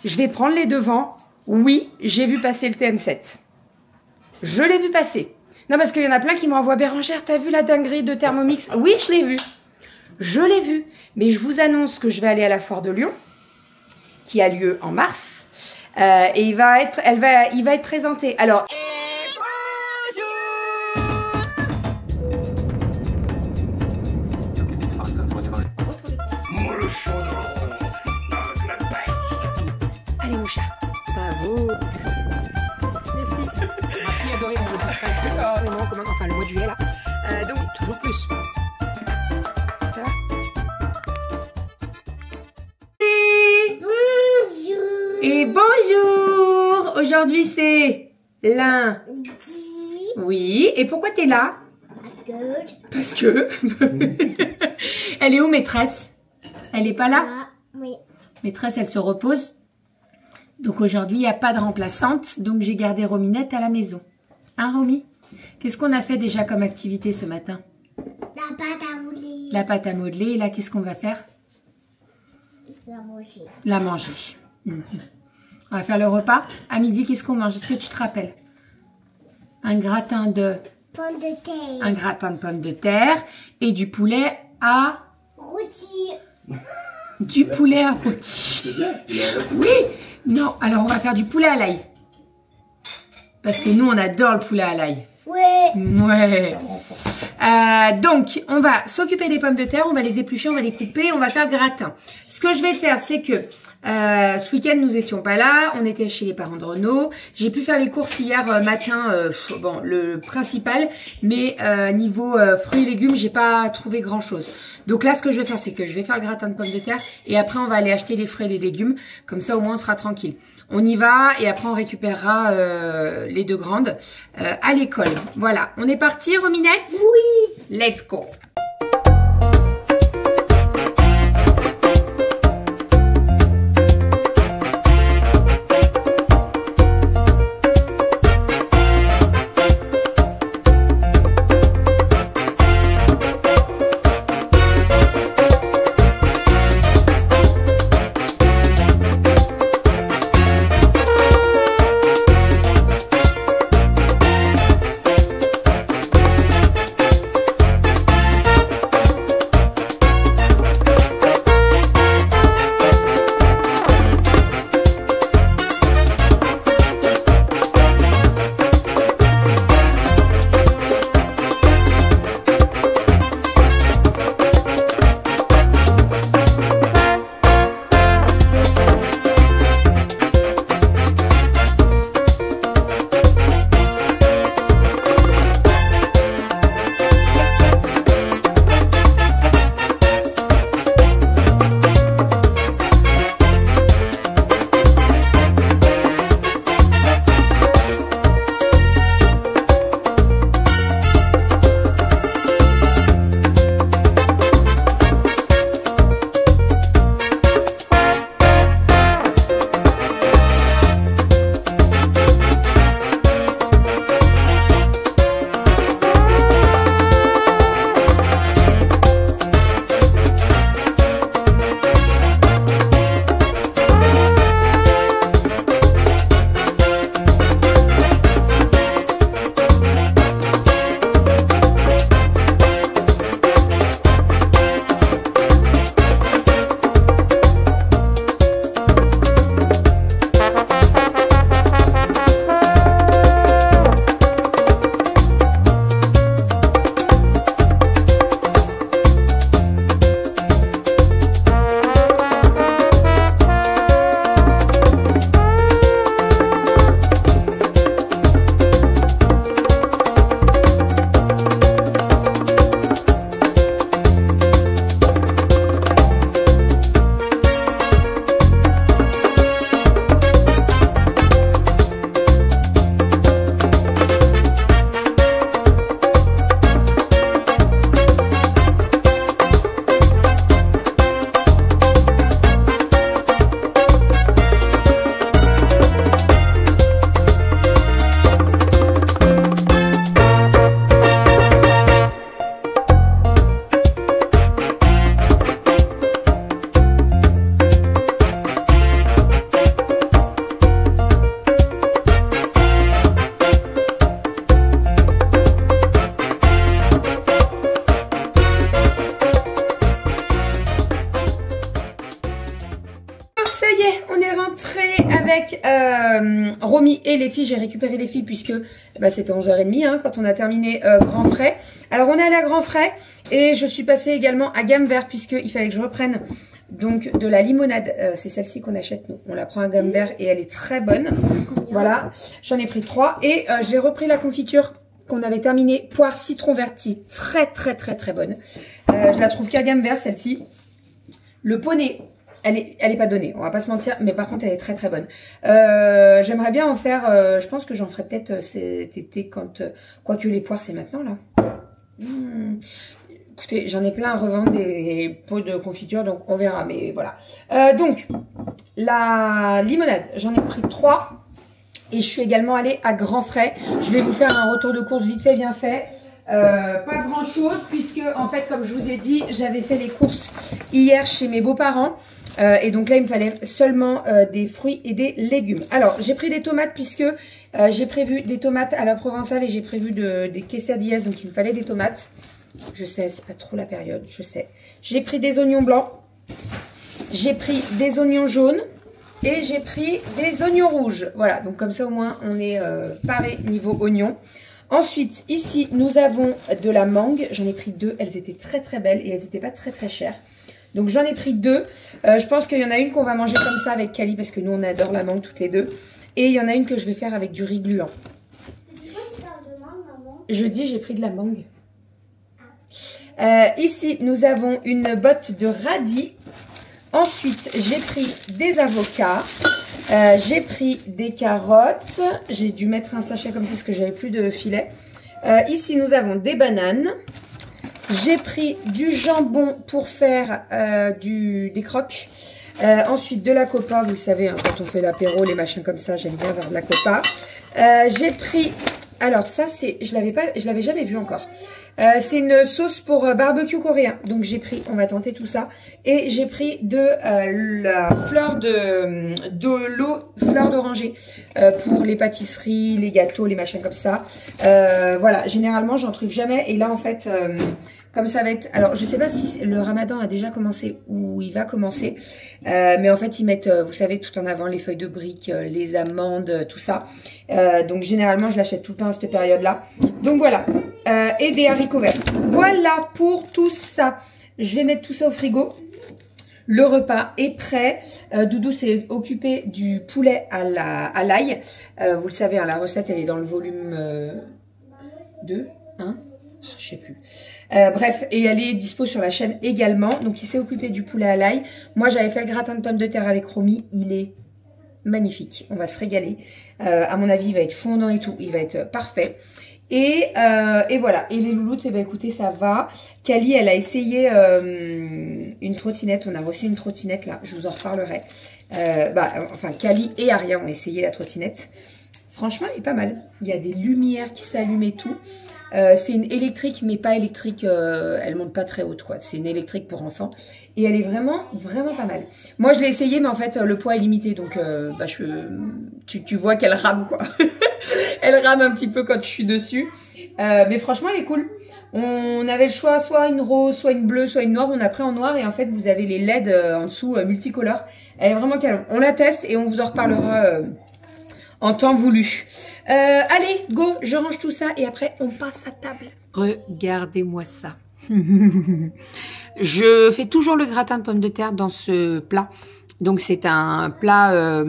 Je vais prendre les devants. Oui, j'ai vu passer le TM7. Je l'ai vu passer. Non, parce qu'il y en a plein qui m'envoient Bérangère, t'as vu la dinguerie de Thermomix? Oui, je l'ai vu. Je l'ai vu. Mais je vous annonce que je vais aller à la foire de Lyon, qui a lieu en mars. Et il va être présenté. Alors... Allez mon chat, bravo. Les fils. Ma fille adorait mon enfin le mois de juillet là. Donc toujours plus. Ça va? Bonjour. Et bonjour. Aujourd'hui c'est lundi. Oui. Et pourquoi t'es là? Parce que. Elle est où maîtresse? Elle est pas là? Oui. Maîtresse, elle se repose. Donc aujourd'hui, il n'y a pas de remplaçante. Donc j'ai gardé Rominette à la maison. Hein, Romy? Qu'est-ce qu'on a fait déjà comme activité ce matin? La pâte à modeler. La pâte à modeler. Et là, qu'est-ce qu'on va faire? La manger. La manger. On va faire le repas. À midi, qu'est-ce qu'on mange? Est-ce que tu te rappelles? Un gratin de... Pommes de terre. Un gratin de pommes de terre. Et du poulet à... Rôti. Du poulet à rôti. Oui. Non, alors on va faire du poulet à l'ail. Parce que nous, on adore le poulet à l'ail. Ouais. Ouais. Donc, on va s'occuper des pommes de terre, on va les éplucher, on va les couper, on va faire le gratin. Ce que je vais faire, c'est que ce week-end, nous étions pas là, on était chez les parents de Renaud. J'ai pu faire les courses hier matin, bon, le principal, mais niveau fruits et légumes, j'ai pas trouvé grand-chose. Donc là, ce que je vais faire, c'est que je vais faire le gratin de pommes de terre et après, on va aller acheter les fruits et les légumes. Comme ça, au moins, on sera tranquille. On y va et après, on récupérera les deux grandes à l'école. Voilà, on est parti, Rominette? Oui. Let's go. y est, on est rentré avec Romy et les filles. J'ai récupéré les filles puisque c'était 11h30 hein, quand on a terminé Grand Frais. Alors on est allé à Grand Frais et je suis passée également à Gamme Vert puisqu'il fallait que je reprenne donc de la limonade. C'est celle-ci qu'on achète nous. On la prend à Gamme Vert et elle est très bonne. Voilà, j'en ai pris 3 et j'ai repris la confiture qu'on avait terminée poire citron vert qui est très bonne. Je la trouve qu'à Gamme Vert celle-ci. Le poney, elle est pas donnée, on va pas se mentir, mais par contre elle est très bonne. J'aimerais bien en faire, je pense que j'en ferai peut-être cet été quand, quoique les poires c'est maintenant là. Écoutez, j'en ai plein à revendre des pots de confiture, donc on verra, mais voilà. Donc, la limonade, j'en ai pris 3. Et je suis également allée à Grand Frais. Je vais vous faire un retour de course vite fait, bien fait. Pas grand chose, puisque en fait, comme je vous ai dit, j'avais fait les courses hier chez mes beaux-parents. Et donc là, il me fallait seulement des fruits et des légumes. Alors, j'ai pris des tomates, puisque j'ai prévu des tomates à la provençale et j'ai prévu des quesadillas, donc il me fallait des tomates. Je sais, c'est pas trop la période, je sais. J'ai pris des oignons blancs. J'ai pris des oignons jaunes. Et j'ai pris des oignons rouges. Voilà, donc comme ça au moins on est paré niveau oignons. Ensuite, ici nous avons de la mangue. J'en ai pris 2, elles étaient très belles et elles n'étaient pas très chères. Donc j'en ai pris 2. Je pense qu'il y en a une qu'on va manger comme ça avec Kali parce que nous on adore la mangue toutes les deux. Et il y en a une que je vais faire avec du riz gluant. Je dis j'ai pris de la mangue. Ici nous avons une botte de radis. Ensuite, j'ai pris des avocats, j'ai pris des carottes, j'ai dû mettre un sachet comme ça parce que j'avais plus de filet. Ici, nous avons des bananes, j'ai pris du jambon pour faire des croques. Ensuite, de la copa, vous le savez, hein, quand on fait l'apéro, les machins comme ça, j'aime bien avoir de la copa. J'ai pris, alors ça, je l'avais jamais vu encore. C'est une sauce pour barbecue coréen. Donc j'ai pris, on va tenter tout ça. Et j'ai pris de la fleur fleur d'oranger pour les pâtisseries, les gâteaux, les machins comme ça. Voilà, généralement j'en trouve jamais. Et là en fait, comme ça va être... Alors je sais pas si le ramadan a déjà commencé ou il va commencer. Mais en fait ils mettent, vous savez, tout en avant les feuilles de briques, les amandes, tout ça. Donc généralement je l'achète tout le temps à cette période-là. Donc voilà. Et des haricots verts. Voilà pour tout ça. Je vais mettre tout ça au frigo. Le repas est prêt. Doudou s'est occupé du poulet à l'ail. Vous le savez, hein, la recette elle est dans le volume 2, 1, je sais plus. Bref, et elle est dispo sur la chaîne également. Donc il s'est occupé du poulet à l'ail. Moi j'avais fait le gratin de pommes de terre avec Romy. Il est magnifique. On va se régaler. À mon avis il va être fondant et tout. Il va être parfait. Et voilà. Et les louloutes, eh ben, écoutez, ça va. Kali, elle a essayé une trottinette. On a reçu une trottinette, là. Je vous en reparlerai. Enfin, Kali et Aria ont essayé la trottinette. Franchement, elle est pas mal. Il y a des lumières qui s'allument et tout. C'est une électrique, mais pas électrique. Elle monte pas très haute, quoi. C'est une électrique pour enfants. Et elle est vraiment pas mal. Moi, je l'ai essayé, mais en fait, le poids est limité. Donc, tu vois qu'elle rame, quoi. Elle rame un petit peu quand je suis dessus. Mais franchement, elle est cool. On avait le choix, soit une rose, soit une bleue, soit une noire. On a pris en noir et en fait, vous avez les LED en dessous multicolores. Elle est vraiment calme. On la teste et on vous en reparlera en temps voulu. Allez, go, je range tout ça et après, on passe à table. Regardez-moi ça. Je fais toujours le gratin de pommes de terre dans ce plat. Donc, c'est un plat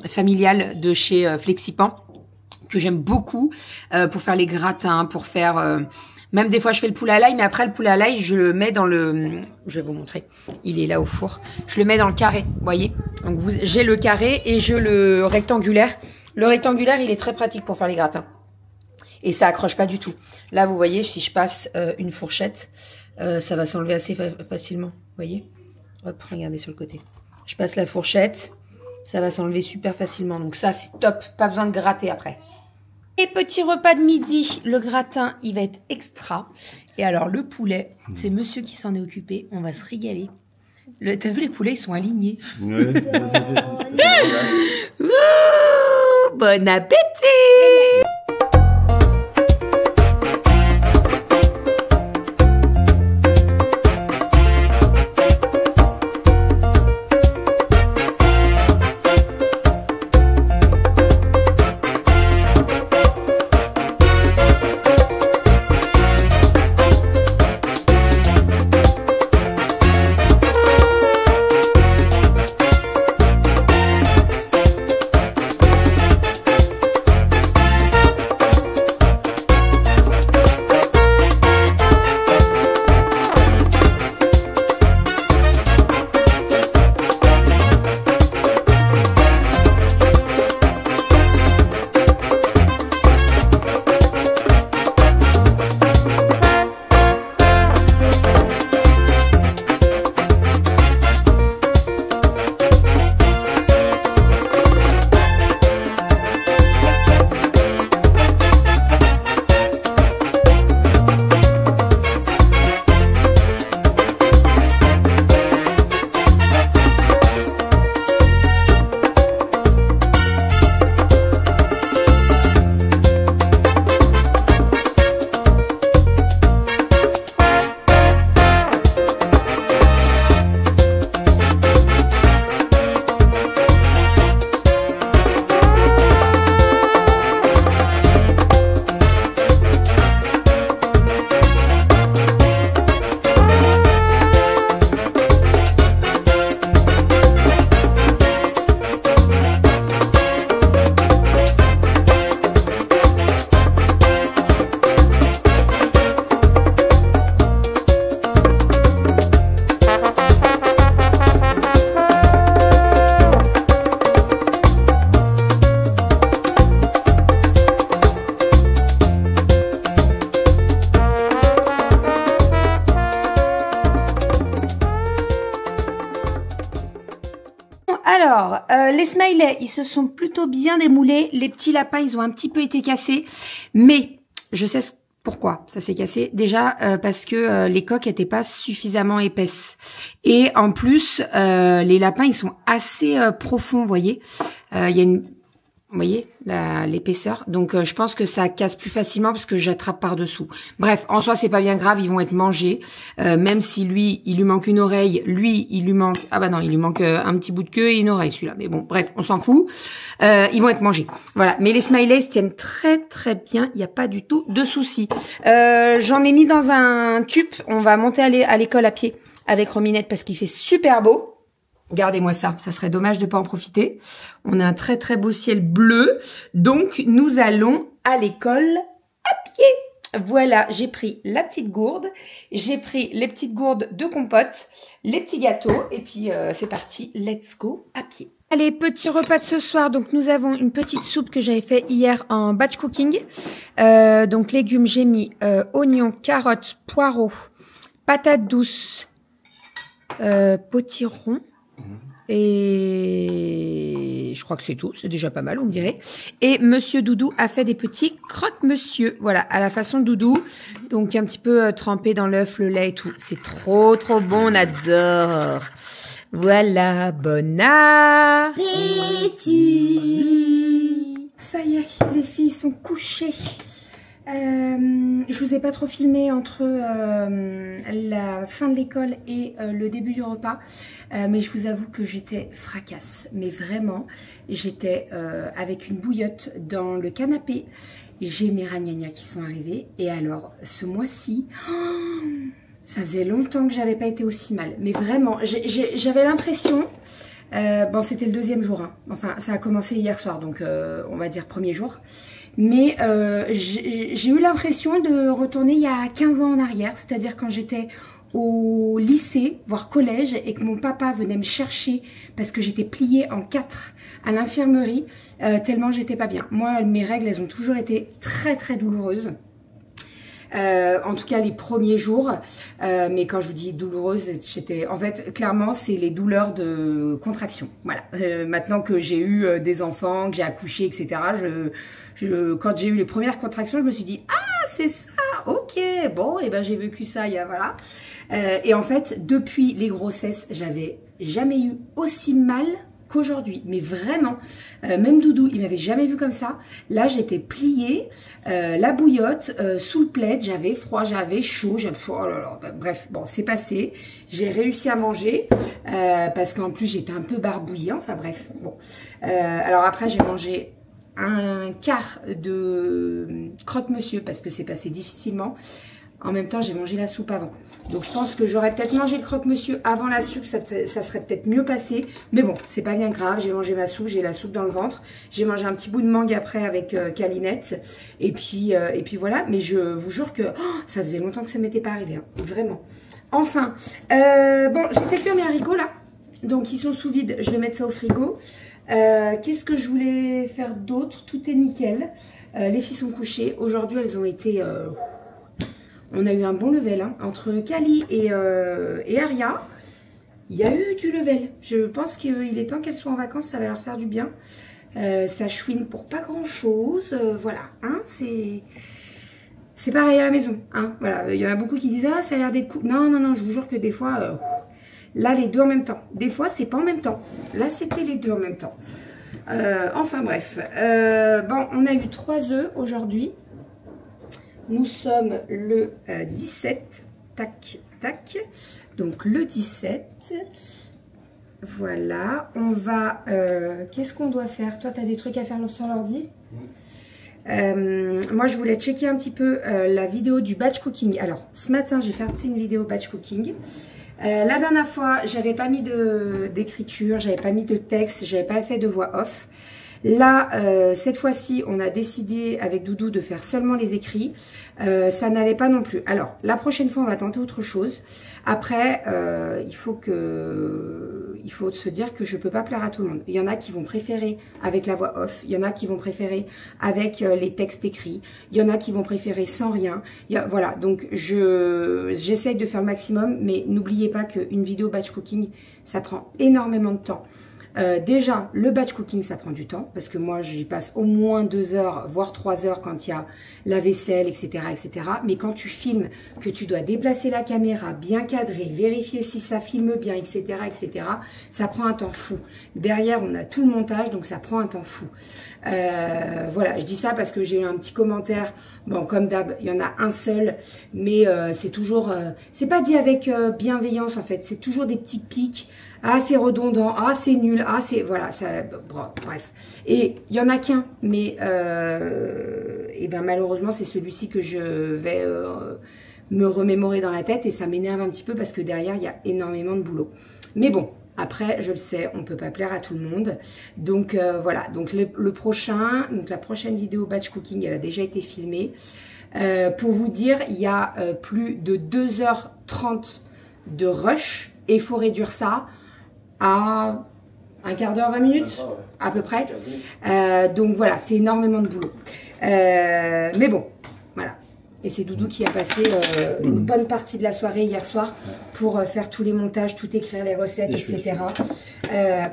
familial de chez Flexipan que j'aime beaucoup pour faire les gratins, pour faire... même des fois, je fais le poulet à l'ail, mais après le poulet à l'ail, je le mets dans le... Je vais vous montrer. Il est là au four. Je le mets dans le carré, vous voyez. Donc, j'ai le carré et j'ai le rectangulaire. Le rectangulaire, il est très pratique pour faire les gratins. Et ça accroche pas du tout. Là, vous voyez, si je passe une fourchette, ça va s'enlever assez facilement. Vous voyez? Hop, regardez sur le côté. Je passe la fourchette, ça va s'enlever super facilement. Donc ça, c'est top. Pas besoin de gratter après. Et petit repas de midi, le gratin, il va être extra. Et alors, le poulet, c'est monsieur qui s'en est occupé. On va se régaler. T'as vu, les poulets, ils sont alignés. Ouais, bon appétit! Alors, les smileys, ils se sont plutôt bien démoulés. Les petits lapins, ils ont un petit peu été cassés. Mais, je sais pourquoi ça s'est cassé. Déjà, parce que les coques n'étaient pas suffisamment épaisses. Et en plus, les lapins, ils sont assez profonds, vous voyez. Il y a une... Vous voyez l'épaisseur. Donc, je pense que ça casse plus facilement parce que j'attrape par-dessous. Bref, en soi, c'est pas bien grave. Ils vont être mangés. Même si lui, il lui manque une oreille. Lui, il lui manque... Ah bah non, il lui manque un petit bout de queue et une oreille, celui-là. Mais bon, bref, on s'en fout. Ils vont être mangés. Voilà. Mais les smileys tiennent très, très bien. Il n'y a pas du tout de souci. J'en ai mis dans un tube. On va monter à l'école à pied avec Rominette parce qu'il fait super beau. Regardez-moi ça, ça serait dommage de pas en profiter. On a un très très beau ciel bleu, donc nous allons à l'école à pied. Voilà, j'ai pris la petite gourde, j'ai pris les petites gourdes de compote, les petits gâteaux, et puis c'est parti, let's go à pied. Allez, petit repas de ce soir, donc nous avons une petite soupe que j'avais fait hier en batch cooking. Donc légumes, j'ai mis oignons, carottes, poireaux, patates douces, potiron. Et je crois que c'est tout, c'est déjà pas mal, on me dirait. Et Monsieur Doudou a fait des petits croque-monsieur, voilà, à la façon de Doudou. Donc un petit peu trempé dans l'œuf, le lait et tout. C'est trop trop bon, on adore. Voilà, bon appétit. Ça y est, les filles sont couchées. Je vous ai pas trop filmé entre la fin de l'école et le début du repas, mais je vous avoue que j'étais fracasse, mais vraiment j'étais avec une bouillotte dans le canapé. J'ai mes ragnagnas qui sont arrivés et alors ce mois-ci, ça faisait longtemps que j'avais pas été aussi mal, mais vraiment j'avais l'impression, bon c'était le deuxième jour, hein. Enfin ça a commencé hier soir, donc on va dire premier jour. Mais j'ai eu l'impression de retourner il y a 15 ans en arrière, c'est-à-dire quand j'étais au lycée, voire collège, et que mon papa venait me chercher parce que j'étais pliée en 4 à l'infirmerie, tellement j'étais pas bien. Moi, mes règles, elles ont toujours été très très douloureuses. En tout cas les premiers jours, mais quand je vous dis douloureuse, j'étais, en fait, clairement, c'est les douleurs de contraction. Voilà. Maintenant que j'ai eu des enfants, que j'ai accouché, etc. Quand j'ai eu les premières contractions, je me suis dit ah c'est ça, ok, bon, et ben j'ai vécu ça, il y a voilà. Et en fait, depuis les grossesses, j'avais jamais eu aussi mal qu'aujourd'hui, mais vraiment, même Doudou, il m'avait jamais vu comme ça. Là, j'étais pliée, la bouillotte, sous le plaid, j'avais froid, j'avais chaud, oh là là, bref, bon, c'est passé. J'ai réussi à manger, parce qu'en plus, j'étais un peu barbouillée, enfin bref, bon. Alors après, j'ai mangé un quart de croque-monsieur, parce que c'est passé difficilement. En même temps, j'ai mangé la soupe avant. Donc, je pense que j'aurais peut-être mangé le croque-monsieur avant la soupe. Ça serait peut-être mieux passé. Mais bon, c'est pas bien grave. J'ai mangé ma soupe. J'ai la soupe dans le ventre. J'ai mangé un petit bout de mangue après avec Calinette. Et puis voilà. Mais je vous jure que ça faisait longtemps que ça m'était pas arrivé. Hein. Vraiment. Enfin. Bon, j'ai fait cuire mes haricots là. Donc, ils sont sous vide. Je vais mettre ça au frigo. Qu'est-ce que je voulais faire d'autre? Tout est nickel. Les filles sont couchées. Aujourd'hui, elles ont été... on a eu un bon level, hein. Entre Kali et Aria, il y a eu du level. Je pense qu'il est temps qu'elles soient en vacances, ça va leur faire du bien. Ça chouine pour pas grand chose, voilà, hein, c'est pareil à la maison, hein, voilà. Il y en a beaucoup qui disent, ah, ça a l'air d'être cool. Non, non, non, je vous jure que des fois, là, les deux en même temps. Des fois, c'est pas en même temps. Là, c'était les deux en même temps. Enfin, bref. Bon, on a eu 3 œufs aujourd'hui. Nous sommes le 17, tac, tac, donc le 17, voilà, on va, qu'est-ce qu'on doit faire? Toi, tu as des trucs à faire sur l'ordi? Moi, je voulais checker un petit peu la vidéo du batch cooking. Alors, ce matin, j'ai fait une vidéo batch cooking. La dernière fois, j'avais pas mis d'écriture, j'avais pas mis de texte, j'avais pas fait de voix off. Là, cette fois-ci, on a décidé avec Doudou de faire seulement les écrits. Ça n'allait pas non plus. Alors, la prochaine fois, on va tenter autre chose. Après, il faut se dire que je peux pas plaire à tout le monde. Il y en a qui vont préférer avec la voix off. Il y en a qui vont préférer avec les textes écrits. Il y en a qui vont préférer sans rien. Voilà, donc j'essaye de faire le maximum. Mais n'oubliez pas qu'une vidéo batch cooking, ça prend énormément de temps. Déjà, le batch cooking, ça prend du temps, parce que moi, j'y passe au moins 2 heures, voire 3 heures quand il y a la vaisselle, etc., etc. Mais quand tu filmes, que tu dois déplacer la caméra, bien cadrer, vérifier si ça filme bien, etc., etc., ça prend un temps fou. Derrière, on a tout le montage, donc ça prend un temps fou. Voilà, je dis ça parce que j'ai eu un petit commentaire. Bon, comme d'hab, il y en a un seul, mais c'est toujours... c'est pas dit avec bienveillance, en fait. C'est toujours des petits pics. Ah, c'est redondant. Ah, c'est nul. Ah, c'est... Voilà, ça... Bon, bref. Et il y en a qu'un, mais... et ben, malheureusement, c'est celui-ci que je vais me remémorer dans la tête. Et ça m'énerve un petit peu parce que derrière, il y a énormément de boulot. Mais bon... Après, je le sais, on ne peut pas plaire à tout le monde. Donc voilà, donc le prochain, donc la prochaine vidéo batch cooking, elle a déjà été filmée. Pour vous dire, il y a plus de 2h30 de rush et il faut réduire ça à un quart d'heure, 20 minutes à peu près. Donc voilà, c'est énormément de boulot. Mais bon, voilà. Et c'est Doudou qui a passé une bonne partie de la soirée hier soir pour faire tous les montages, tout écrire, les recettes, etc.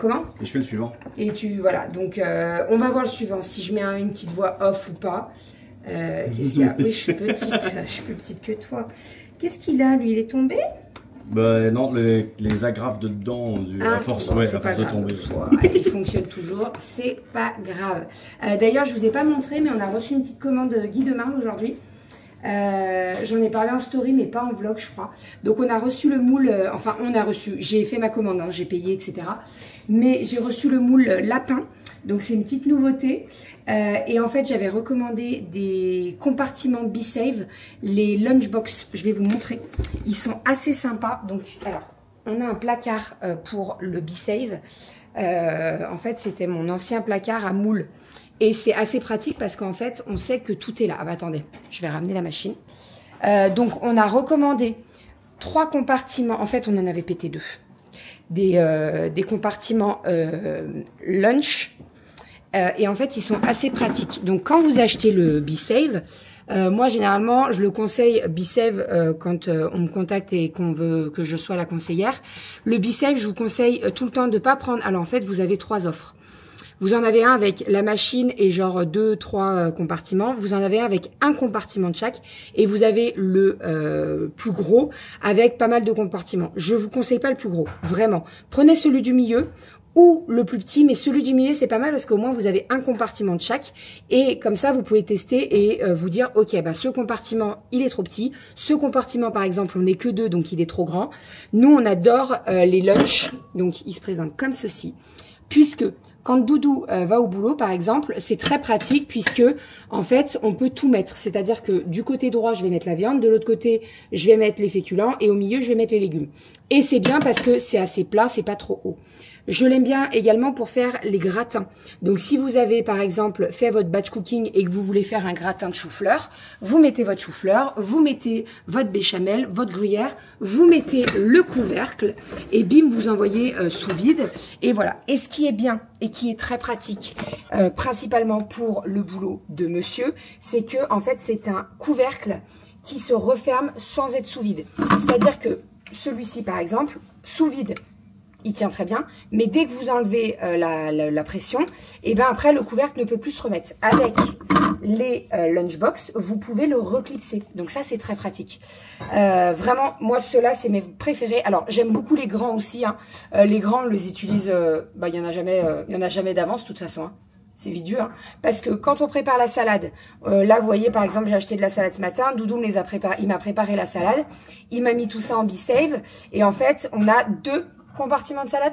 Comment? Et je fais le suivant. Et voilà, donc on va voir le suivant, si je mets une petite voix off ou pas. Qu'est-ce qu'il y a? Oui, je suis petite, je suis plus petite que toi. Qu'est-ce qu'il a, lui? Il est tombé? Bah non, les agrafes de dedans, à force, à force de tomber. Ouais, il fonctionne toujours, c'est pas grave. D'ailleurs, je vous ai pas montré, mais on a reçu une petite commande Guy de Marne aujourd'hui. J'en ai parlé en story mais pas en vlog je crois. Donc on a reçu le moule, enfin on a reçu, j'ai fait ma commande, hein, j'ai payé etc. Mais j'ai reçu le moule lapin, donc c'est une petite nouveauté. Et en fait j'avais recommandé des compartiments B-Save, les lunchbox, je vais vous montrer. Ils sont assez sympas. Donc alors on a un placard pour le B-Save. En fait c'était mon ancien placard à moule. Et c'est assez pratique parce qu'en fait, on sait que tout est là. Ah bah attendez, je vais ramener la machine. Donc, on a recommandé 3 compartiments. En fait, on en avait pété 2. Des compartiments lunch. Et en fait, ils sont assez pratiques. Donc, quand vous achetez le B-Save, moi, généralement, je le conseille B-Save quand on me contacte et qu'on veut que je sois la conseillère. Le B-Save, je vous conseille tout le temps de ne pas prendre... Alors, en fait, vous avez 3 offres. Vous en avez un avec la machine et genre 2-3 compartiments. Vous en avez un avec un compartiment de chaque. Et vous avez le plus gros avec pas mal de compartiments. Je vous conseille pas le plus gros, vraiment. Prenez celui du milieu ou le plus petit, mais celui du milieu c'est pas mal parce qu'au moins vous avez un compartiment de chaque. Et comme ça vous pouvez tester et vous dire ok bah ce compartiment il est trop petit. Ce compartiment par exemple on n'est que 2 donc il est trop grand. Nous on adore les lunchs. Donc il se présente comme ceci. Puisque quand Doudou va au boulot, par exemple, c'est très pratique puisque, en fait, on peut tout mettre. C'est-à-dire que du côté droit, je vais mettre la viande, de l'autre côté, je vais mettre les féculents et au milieu, je vais mettre les légumes. Et c'est bien parce que c'est assez plat, c'est pas trop haut. Je l'aime bien également pour faire les gratins. Donc, si vous avez, par exemple, fait votre batch cooking et que vous voulez faire un gratin de chou-fleur, vous mettez votre chou-fleur, vous mettez votre béchamel, votre gruyère, vous mettez le couvercle et bim, vous envoyez sous vide. Et voilà. Et ce qui est bien et qui est très pratique, principalement pour le boulot de monsieur, c'est que, en fait, c'est un couvercle qui se referme sans être sous vide. C'est-à-dire que celui-ci, par exemple, sous vide, il tient très bien, mais dès que vous enlevez la pression, et ben après le couvercle ne peut plus se remettre. Avec les lunchbox, vous pouvez le reclipser. Donc ça c'est très pratique. Vraiment, moi ceux-là c'est mes préférés. Alors j'aime beaucoup les grands aussi. Hein. Les grands, on les utilise. Il y en a jamais d'avance de toute façon. Hein. C'est vite dur, hein. Parce que quand on prépare la salade, là vous voyez par exemple j'ai acheté de la salade ce matin, Doudou il m'a préparé la salade, il m'a mis tout ça en B-Save et en fait on a 2 compartiments de salade.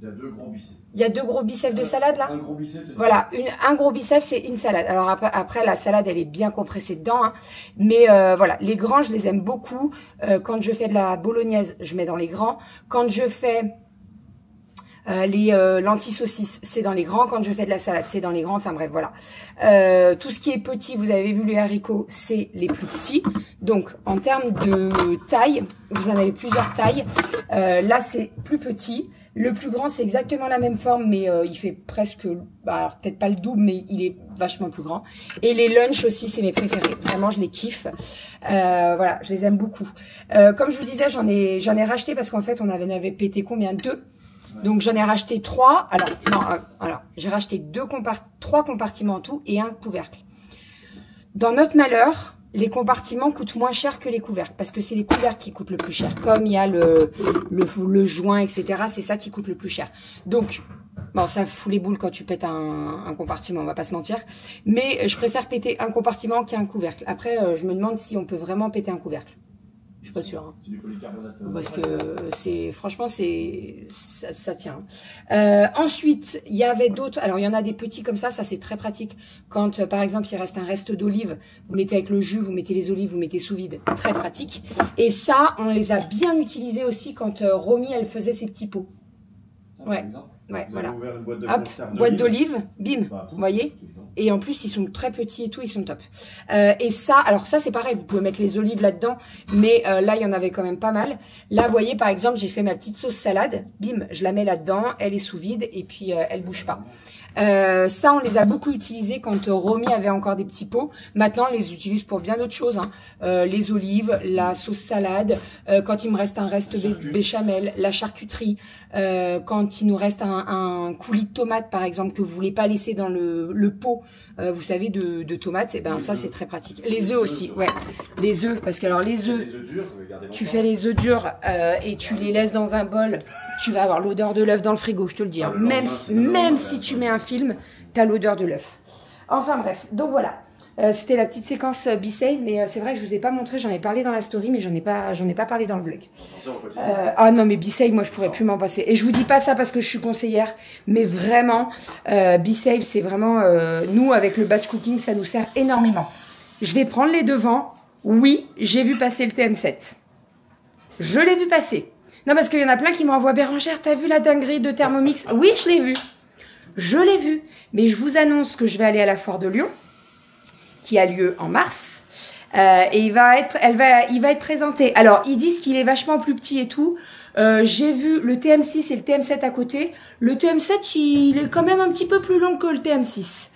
Il y a 2 gros biceps. Il y a 2 gros biceps de salade là. Un gros biceps. Voilà, un gros biceps c'est une salade. Alors après la salade elle est bien compressée dedans, hein. Mais voilà, les grands je les aime beaucoup. Quand je fais de la bolognaise, je mets dans les grands. Quand je fais les lentilles saucisses, c'est dans les grands. Quand je fais de la salade, c'est dans les grands. Enfin bref, voilà. Tout ce qui est petit, vous avez vu les haricots, c'est les plus petits. Donc, en termes de taille, vous en avez plusieurs tailles. Là, c'est plus petit. Le plus grand, c'est exactement la même forme, mais il fait presque, alors peut-être pas le double, mais il est vachement plus grand. Et les lunchs aussi, c'est mes préférés. Vraiment, je les kiffe. Voilà, je les aime beaucoup. Comme je vous disais, j'en ai racheté parce qu'en fait, on avait pété combien? 2. Donc j'en ai racheté 3. Alors, non, alors j'ai racheté 3 compartiments en tout et un couvercle. Dans notre malheur, les compartiments coûtent moins cher que les couvercles. Parce que c'est les couvercles qui coûtent le plus cher. Comme il y a le joint, etc. C'est ça qui coûte le plus cher. Donc, bon, ça fout les boules quand tu pètes un compartiment, on va pas se mentir. Mais je préfère péter un compartiment qu'un couvercle. Après, je me demande si on peut vraiment péter un couvercle. Je suis pas sûre. Hein. C'est du polycarbonate. Parce que c'est, franchement, ça tient. Ensuite, il y avait d'autres. Alors, il y en a des petits comme ça c'est très pratique. Quand, par exemple, il reste un reste d'olive, vous mettez avec le jus, vous mettez les olives, vous mettez sous vide. Très pratique. Et ça, on les a bien utilisés aussi quand Romy, elle faisait ses petits pots. Ouais. Ouais, voilà. Hop, boîte d'olive, bim, vous voyez. Et en plus, ils sont très petits et tout, ils sont top. Et ça, alors ça, c'est pareil, vous pouvez mettre les olives là-dedans, mais là, il y en avait quand même pas mal. Là, vous voyez, par exemple, j'ai fait ma petite sauce salade, bim, je la mets là-dedans, elle est sous vide et puis elle bouge pas. Ça, on les a beaucoup utilisés quand Romy avait encore des petits pots. Maintenant, on les utilise pour bien d'autres choses. Hein. Les olives, la sauce salade, quand il me reste un reste béchamel, la charcuterie, quand il nous reste un coulis de tomate, par exemple, que vous voulez pas laisser dans le pot, vous savez, de tomates, et ben ça, c'est très pratique. Les œufs aussi, ouais. Les œufs, parce que alors les œufs, tu fais les œufs durs et tu les laisses dans un bol, tu vas avoir l'odeur de l'œuf dans le frigo, je te le dis. Hein. Même si tu mets un film, tu as l'odeur de l'œuf. Enfin bref, donc voilà. C'était la petite séquence B-Save, mais c'est vrai que je vous ai pas montré, j'en ai parlé dans la story, mais j'en ai pas parlé dans le vlog. Ah non, mais B-Save, moi je pourrais plus m'en passer. Et je vous dis pas ça parce que je suis conseillère, mais vraiment, B-Save, c'est vraiment, nous avec le batch cooking, ça nous sert énormément. Je vais prendre les devants. Oui, j'ai vu passer le TM7. Je l'ai vu passer. Non, parce qu'il y en a plein qui m'envoient, Bérangère, t'as vu la dinguerie de Thermomix? Oui, je l'ai vu. Je l'ai vu. Mais je vous annonce que je vais aller à la Foire de Lyon, qui a lieu en mars. Et il va être présenté. Alors, ils disent qu'il est vachement plus petit et tout. J'ai vu le TM6 et le TM7 à côté. Le TM7, il est quand même un petit peu plus long que le TM6.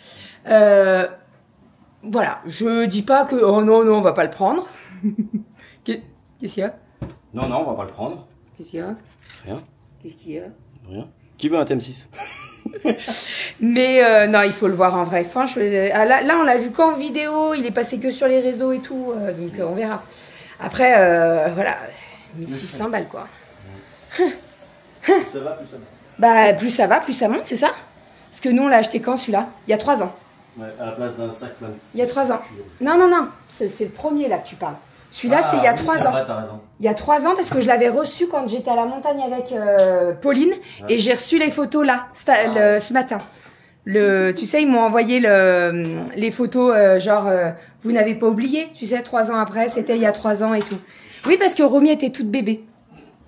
Voilà. Je dis pas que... Oh non, non, on va pas le prendre. Qu'est-ce qu'il y a? Non, non, on va pas le prendre. Qu'est-ce qu'il y a? Rien. Qu'est-ce qu'il y a? Rien. Qui veut un TM6? Mais non, il faut le voir en vrai. Franchement, là, on l'a vu qu'en vidéo, il est passé que sur les réseaux et tout, donc on verra. Après, voilà, 1600 balles quoi. Plus ça va, plus ça va. Bah, plus ça va, plus ça monte, c'est ça? Parce que nous, on l'a acheté quand celui-là? Il y a 3 ans. Ouais, à la place d'un sac plein de... Il y a 3 ans. Non, non, non, c'est le premier là que tu parles. Celui-là, c'est il y a 3 ans. Vrai, t'as raison. Il y a 3 ans parce que je l'avais reçu quand j'étais à la montagne avec Pauline et j'ai reçu les photos là ce matin. Tu sais, ils m'ont envoyé les photos vous n'avez pas oublié, tu sais, 3 ans après, c'était il y a 3 ans et tout. Oui, parce que Romy était toute bébé.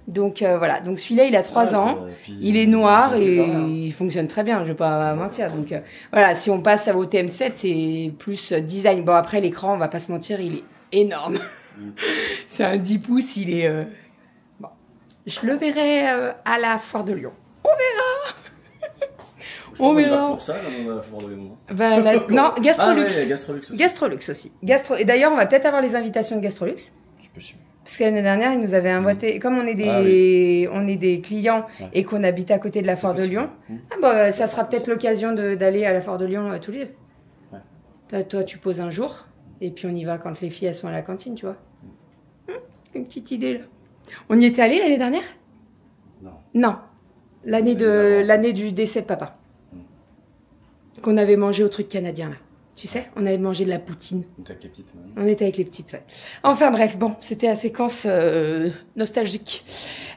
Donc voilà, donc celui-là il a 3 ans, il est noir et il fonctionne très bien, je vais pas mentir. Donc voilà, si on passe au TM7, c'est plus design. Bon après l'écran, on va pas se mentir, il est énorme. C'est un 10 pouces, il est... Bon, je le verrai à la Foire de Lyon. On verra. On verra. Pour ça, dans la Foire de Lyon. Non, Gastrolux. Ah, ouais, Gastrolux aussi. Gastrolux aussi. Et d'ailleurs, on va peut-être avoir les invitations de Gastrolux. C'est possible. Parce que l'année dernière, ils nous avaient invités, comme on est des clients et qu'on habite à côté de la Foire de Lyon, ça sera peut-être l'occasion d'aller à la Foire de Lyon tous les deux. Ouais. Toi, tu poses un jour. Et puis on y va quand les filles elles sont à la cantine, tu vois. Une petite idée là. On y était allé l'année dernière? Non. Non. L'année du décès de papa. Qu'on avait mangé au truc canadien là. Tu sais, on avait mangé de la poutine. On était avec les petites. Ouais. On était avec les petites, ouais. Enfin bref, bon, c'était la séquence nostalgique.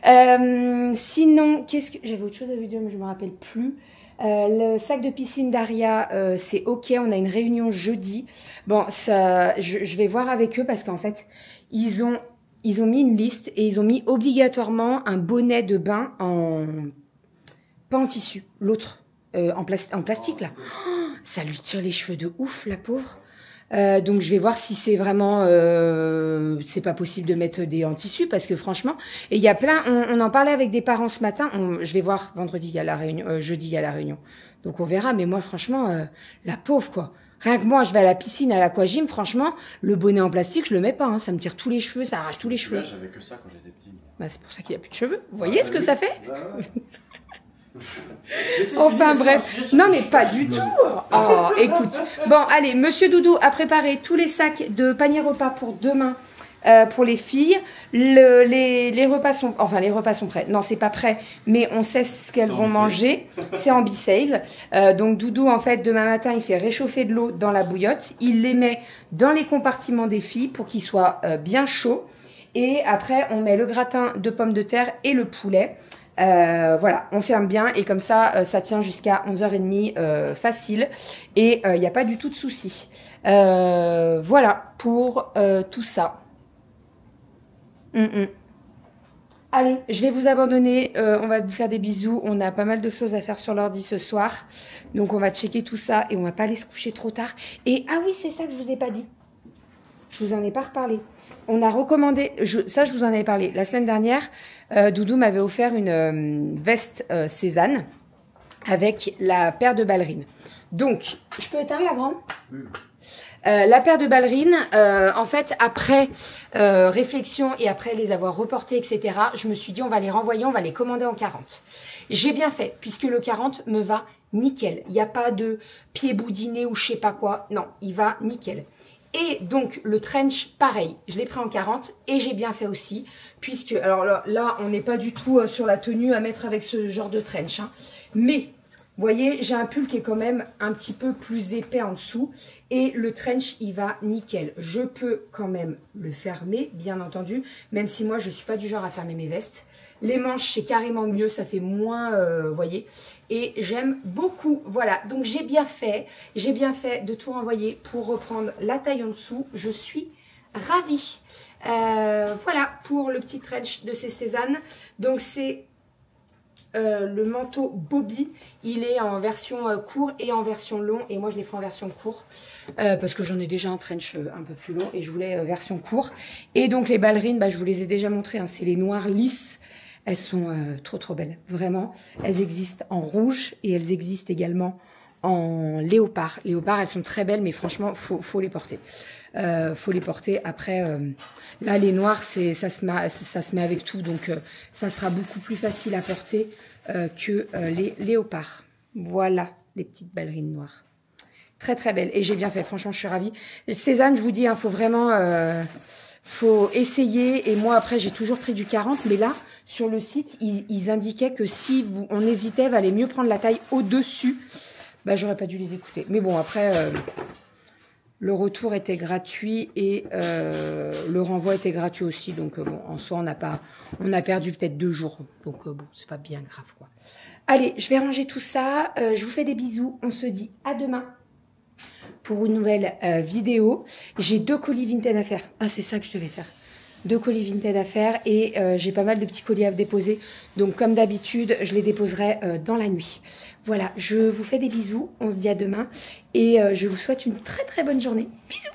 Sinon, j'avais autre chose à vous dire, mais je me rappelle plus. Le sac de piscine d'Aria, c'est ok, on a une réunion jeudi. Bon, ça, je vais voir avec eux parce qu'en fait, ils ont mis une liste et ils ont mis obligatoirement un bonnet de bain pas en tissu, l'autre, en plastique là. Oh, ça lui tire les cheveux de ouf, la pauvre. Donc je vais voir si c'est vraiment c'est pas possible de mettre des en tissu parce que franchement et il y a plein on en parlait avec des parents ce matin, je vais voir vendredi il y a la réunion, jeudi il y a la réunion, donc on verra, mais moi franchement la pauvre quoi, rien que moi je vais à la piscine à l'aquagym, franchement le bonnet en plastique je le mets pas, hein, ça me tire tous les cheveux, ça arrache tous les cheveux. J'avais que ça quand j'étais petit. Bah, c'est pour ça qu'il a plus de cheveux, vous voyez ce que ça fait. Enfin bref, non mais pas du tout. Oh, écoute. Bon, allez, Monsieur Doudou a préparé tous les sacs de panier repas pour demain. Pour les filles, les repas sont, enfin les repas sont prêts. Non, c'est pas prêt, mais on sait ce qu'elles vont manger. C'est en Be-Save. Donc Doudou, en fait, demain matin, il fait réchauffer de l'eau dans la bouillotte. Il les met dans les compartiments des filles pour qu'ils soient bien chauds. Et après, on met le gratin de pommes de terre et le poulet. Voilà, on ferme bien et comme ça, ça tient jusqu'à 11h30 facile. Et il n'y a pas du tout de souci. Voilà pour tout ça. Allez, je vais vous abandonner, on va vous faire des bisous, on a pas mal de choses à faire sur l'ordi ce soir, donc on va checker tout ça et on va pas aller se coucher trop tard. Et ah oui, c'est ça que je vous ai pas dit, je vous en ai pas reparlé. On a recommandé, ça je vous en avais parlé, la semaine dernière, Doudou m'avait offert une veste Cézanne avec la paire de ballerines. Donc, je peux éteindre la grande ? La paire de ballerines, en fait, après réflexion et après les avoir reportées, etc., je me suis dit, on va les renvoyer, on va les commander en 40. J'ai bien fait, puisque le 40 me va nickel. Il n'y a pas de pied boudiné ou je sais pas quoi. Non, il va nickel. Et donc, le trench, pareil, je l'ai pris en 40 et j'ai bien fait aussi, puisque, alors là, on n'est pas du tout sur la tenue à mettre avec ce genre de trench, hein, mais... Vous voyez, j'ai un pull qui est quand même un petit peu plus épais en dessous. Et le trench, il va nickel. Je peux quand même le fermer, bien entendu. Même si moi, je ne suis pas du genre à fermer mes vestes. Les manches, c'est carrément mieux. Ça fait moins, vous voyez. Et j'aime beaucoup. Voilà, donc j'ai bien fait. J'ai bien fait de tout envoyer pour reprendre la taille en dessous. Je suis ravie. Voilà, pour le petit trench de ces Cézanne. Donc c'est... le manteau Bobby, il est en version court et en version long et moi je l'ai pris en version court parce que j'en ai déjà un trench un peu plus long et je voulais version court. Et donc les ballerines, bah, je vous les ai déjà montrées, hein, c'est les noires lisses, elles sont trop belles, vraiment. Elles existent en rouge et elles existent également en léopard. Léopard, elles sont très belles mais franchement faut les porter. Faut les porter. Après, là, les noirs, ça se met avec tout. Donc, ça sera beaucoup plus facile à porter que les léopards. Voilà, les petites ballerines noires. Très belles. Et j'ai bien fait. Franchement, je suis ravie. Cézanne, je vous dis, hein, faut vraiment... faut essayer. Et moi, après, j'ai toujours pris du 40. Mais là, sur le site, ils indiquaient que si on hésitait, il valait mieux prendre la taille au-dessus. Bah, j'aurais pas dû les écouter. Mais bon, après... le retour était gratuit et le renvoi était gratuit aussi. Donc, bon, en soi, on a perdu peut-être 2 jours. Donc, bon, c'est pas bien grave, quoi. Allez, je vais ranger tout ça. Je vous fais des bisous. On se dit à demain pour une nouvelle vidéo. J'ai 2 colis Vinted à faire. Ah, c'est ça que je devais faire. 2 colis Vinted à faire et j'ai pas mal de petits colis à déposer. Donc, comme d'habitude, je les déposerai dans la nuit. Voilà, je vous fais des bisous. On se dit à demain et je vous souhaite une très bonne journée. Bisous!